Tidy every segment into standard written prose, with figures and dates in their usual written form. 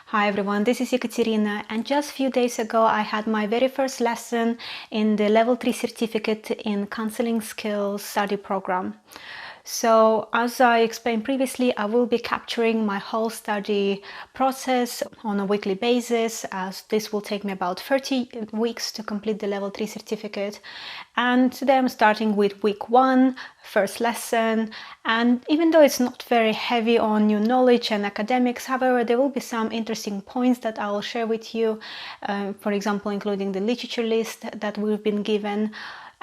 Hi everyone, this is Ekaterina, and just a few days ago I had my very first lesson in the Level 3 certificate in Counselling Skills study program. So as I explained previously, I will be capturing my whole study process on a weekly basis, as this will take me about 30 weeks to complete the Level 3 certificate. And today I'm starting with week 1, first lesson, and even though it's not very heavy on new knowledge and academics, however, there will be some interesting points that I will share with you, for example, including the literature list that we've been given.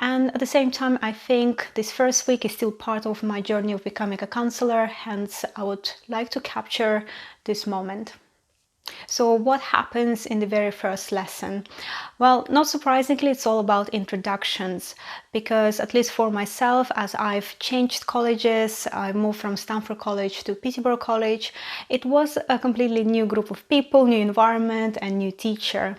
And at the same time, I think this first week is still part of my journey of becoming a counselor, hence I would like to capture this moment. So what happens in the very first lesson? Well, not surprisingly, it's all about introductions, because at least for myself, as I've changed colleges, I moved from Stanford College to Peterborough College, it was a completely new group of people, new environment and new teacher.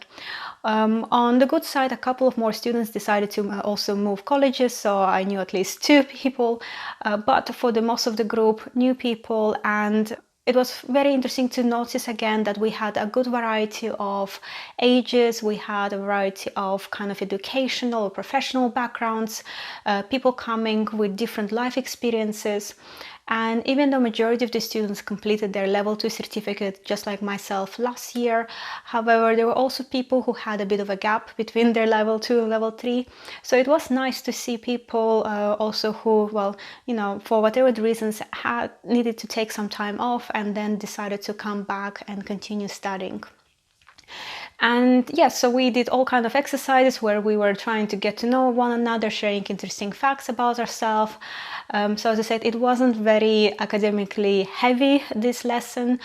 On the good side, a couple of more students decided to also move colleges, so I knew at least 2 people, but for the most of the group, new people. And it was very interesting to notice again that we had a good variety of ages, we had a variety of kind of educational or professional backgrounds, people coming with different life experiences. And even though majority of the students completed their level 2 certificate, just like myself last year, however, there were also people who had a bit of a gap between their level 2 and level 3. So it was nice to see people also who, well, you know, for whatever the reasons, had needed to take some time off and then decided to come back and continue studying. And yes, so we did all kind of exercises where we were trying to get to know one another, sharing interesting facts about ourselves. So as I said, it wasn't very academically heavy, this lesson,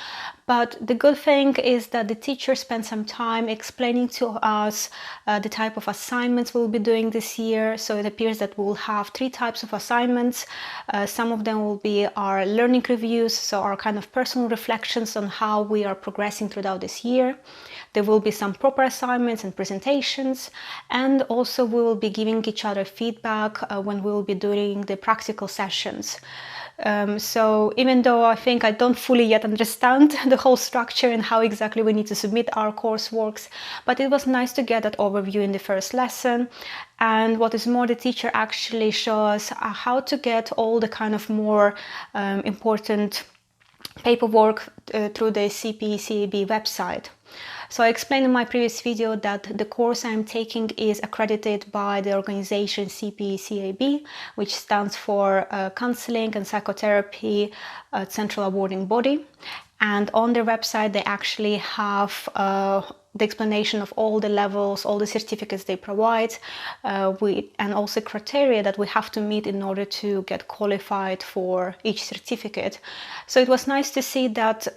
but the good thing is that the teacher spent some time explaining to us the type of assignments we'll be doing this year. So it appears that we'll have 3 types of assignments. Some of them will be our learning reviews, so our kind of personal reflections on how we are progressing throughout this year. There will be some proper assignments and presentations, and also we will be giving each other feedback when we will be doing the practical sessions. So even though I think I don't fully yet understand the whole structure and how exactly we need to submit our courseworks, but it was nice to get that overview in the first lesson. And what is more, the teacher actually shows us how to get all the kind of more important paperwork through the CPCAB website. So I explained in my previous video that the course I'm taking is accredited by the organization CPCAB, which stands for Counselling and Psychotherapy Central Awarding Body. And on their website, they actually have the explanation of all the levels, all the certificates they provide, and also criteria that we have to meet in order to get qualified for each certificate. So it was nice to see that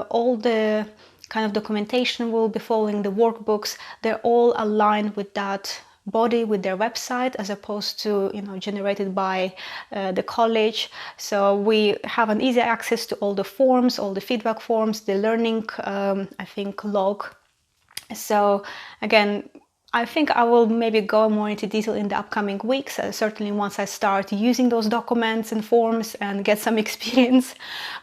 all the kind of documentation will be following the workbooks, they're all aligned with that body, with their website, as opposed to, you know, generated by the college. So we have an easy access to all the forms, all the feedback forms, the learning, I think, log. So again, I think I will maybe go more into detail in the upcoming weeks, certainly once I start using those documents and forms and get some experience.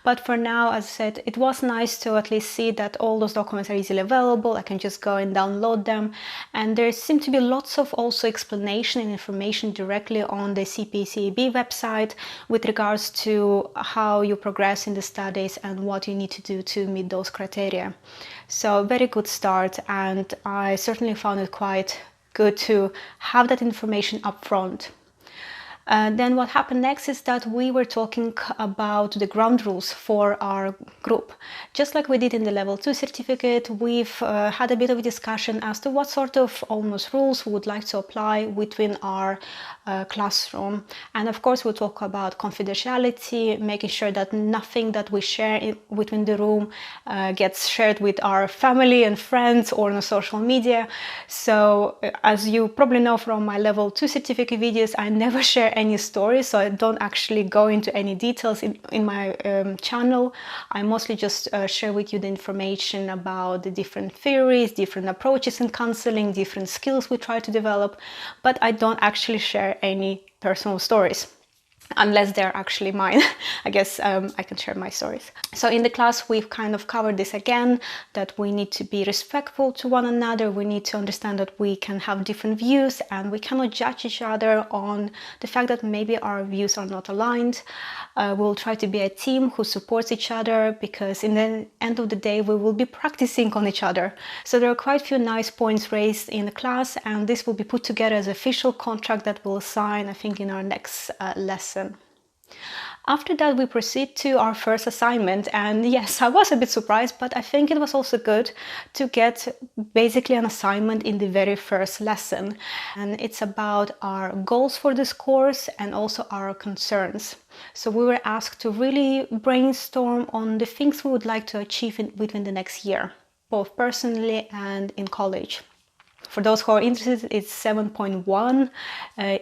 But for now, as I said, it was nice to at least see that all those documents are easily available. I can just go and download them. And there seem to be lots of also explanation and information directly on the CPCAB website with regards to how you progress in the studies and what you need to do to meet those criteria. So very good start, and I certainly found it quite good to have that information up front. Then what happened next is that we were talking about the ground rules for our group. Just like we did in the level 2 certificate, we've had a bit of a discussion as to what sort of almost rules we would like to apply within our classroom. And of course, we'll talk about confidentiality, making sure that nothing that we share within the room gets shared with our family and friends or on social media. So as you probably know from my level 2 certificate videos, I never share any stories, so I don't actually go into any details in my channel. I mostly just share with you the information about the different theories, different approaches in counseling, different skills we try to develop, but I don't actually share any personal stories. unless they're actually mine. I guess I can share my stories. So in the class, we've kind of covered this again, that we need to be respectful to one another. We need to understand that we can have different views and we cannot judge each other on the fact that maybe our views are not aligned. We'll try to be a team who supports each other, because in the end of the day, we will be practicing on each other. So there are quite a few nice points raised in the class, and this will be put together as an official contract that we'll sign, I think, in our next lesson. After that, we proceed to our first assignment, and yes, I was a bit surprised, but I think it was also good to get basically an assignment in the very first lesson. And it's about our goals for this course and also our concerns. So we were asked to really brainstorm on the things we would like to achieve within the next year, both personally and in college. For those who are interested, it's 7.1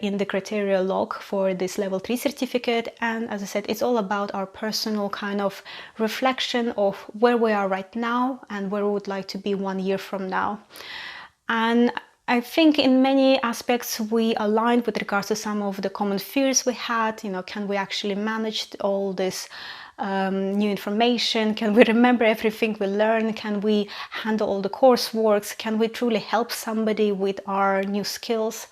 in the criteria log for this level 3 certificate. And as I said, it's all about our personal kind of reflection of where we are right now and where we would like to be 1 year from now. And I think in many aspects we aligned with regards to some of the common fears we had. You know, can we actually manage all this new information? Can we remember everything we learn? Can we handle all the coursework? Can we truly help somebody with our new skills?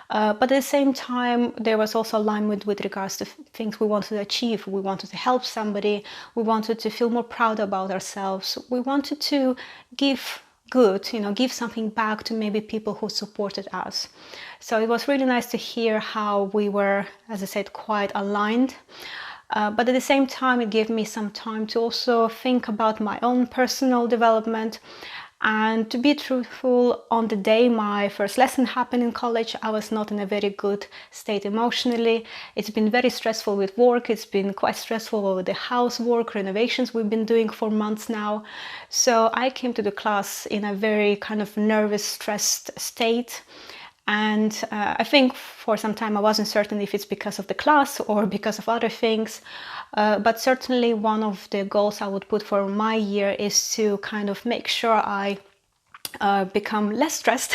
But at the same time, there was also alignment with regards to things we wanted to achieve. We wanted to help somebody. We wanted to feel more proud about ourselves. We wanted to give good, give something back to maybe people who supported us. So it was really nice to hear how we were, as I said, quite aligned. But at the same time, it gave me some time to also think about my own personal development. And to be truthful, on the day my first lesson happened in college, I was not in a very good state emotionally. It's been very stressful with work. It's been quite stressful with the housework, renovations we've been doing for months now. So I came to the class in a very kind of nervous, stressed state. And I think for some time I wasn't certain if it's because of the class or because of other things. But certainly one of the goals I would put for my year is to kind of make sure I become less stressed.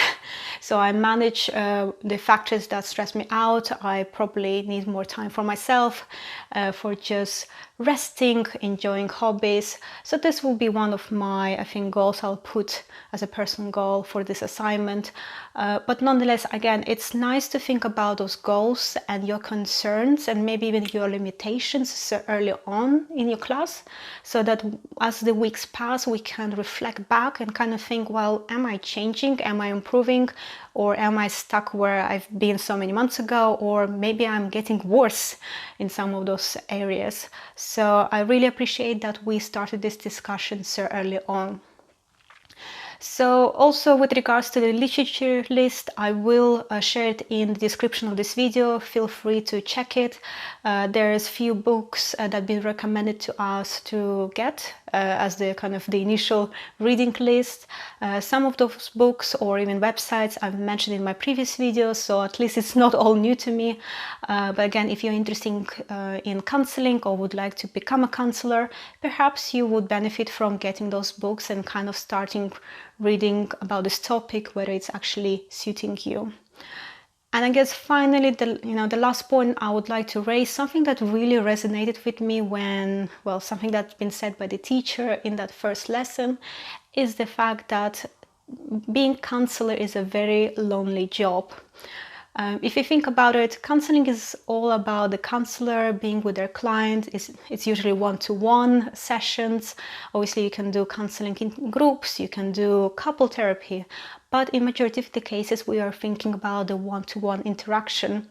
So I manage the factors that stress me out. I probably need more time for myself, for just resting, enjoying hobbies. So this will be one of my, I think, goals I'll put as a personal goal for this assignment. But nonetheless, again, it's nice to think about those goals and your concerns and maybe even your limitations so early on in your class, so that as the weeks pass, we can reflect back and kind of think, well, am I changing? Am I improving? Or am I stuck where I've been so many months ago? Or maybe I'm getting worse in some of those areas. So I really appreciate that we started this discussion so early on. So also with regards to the literature list, I will share it in the description of this video. Feel free to check it. There's few books that have been recommended to us to get as the kind of the initial reading list. Some of those books or even websites I've mentioned in my previous videos, so at least it's not all new to me. But again, if you're interested in counseling or would like to become a counselor, perhaps you would benefit from getting those books and kind of starting reading about this topic, whether it's actually suiting you. And I guess finally, the last point I would like to raise, something that really resonated with me when, well, something that's been said by the teacher in that first lesson, is the fact that being counselor is a very lonely job. If you think about it, counseling is all about the counselor being with their client. It's usually one-to-one sessions. Obviously, you can do counseling in groups, you can do couple therapy, but in majority of the cases, we are thinking about the one-to-one interaction.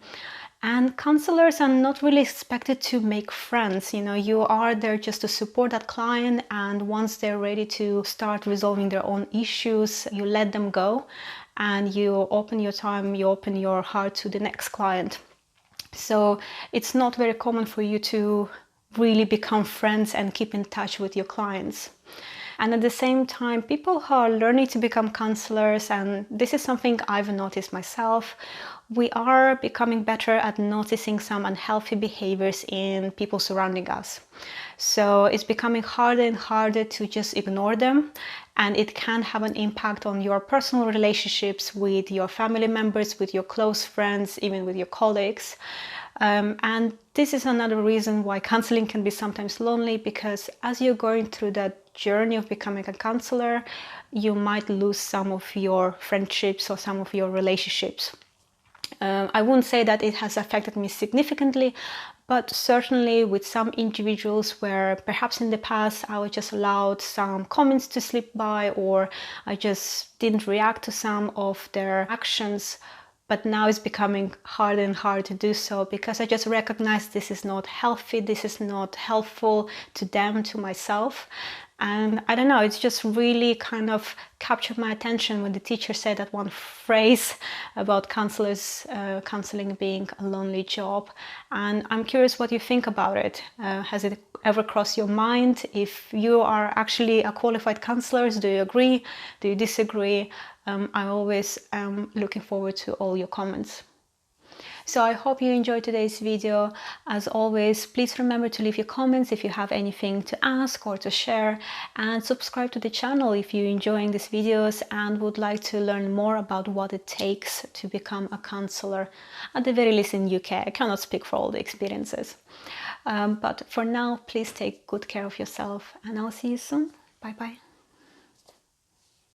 And counselors are not really expected to make friends. You are there just to support that client, and once they're ready to start resolving their own issues, you let them go. And you open your time, you open your heart to the next client. So it's not very common for you to really become friends and keep in touch with your clients. And at the same time, people who are learning to become counselors, and this is something I've noticed myself, we are becoming better at noticing some unhealthy behaviors in people surrounding us. So it's becoming harder and harder to just ignore them, and it can have an impact on your personal relationships with your family members, with your close friends, even with your colleagues. And this is another reason why counseling can be sometimes lonely, because as you're going through that journey of becoming a counselor, you might lose some of your friendships or some of your relationships. I wouldn't say that it has affected me significantly, but certainly with some individuals where perhaps in the past I was just allowed some comments to slip by, or I just didn't react to some of their actions, but now it's becoming harder and harder to do so, because I just recognize this is not healthy, this is not helpful to them, to myself. And I don't know, it's just really kind of captured my attention when the teacher said that one phrase about counseling being a lonely job. And I'm curious what you think about it. Has it ever crossed your mind? If you are actually a qualified counselor, do you agree? Do you disagree? I'm always looking forward to all your comments. So I hope you enjoyed today's video. As always, please remember to leave your comments if you have anything to ask or to share, and subscribe to the channel if you're enjoying these videos and would like to learn more about what it takes to become a counsellor, at the very least in UK. I cannot speak for all the experiences. But for now, please take good care of yourself, and I'll see you soon. Bye bye.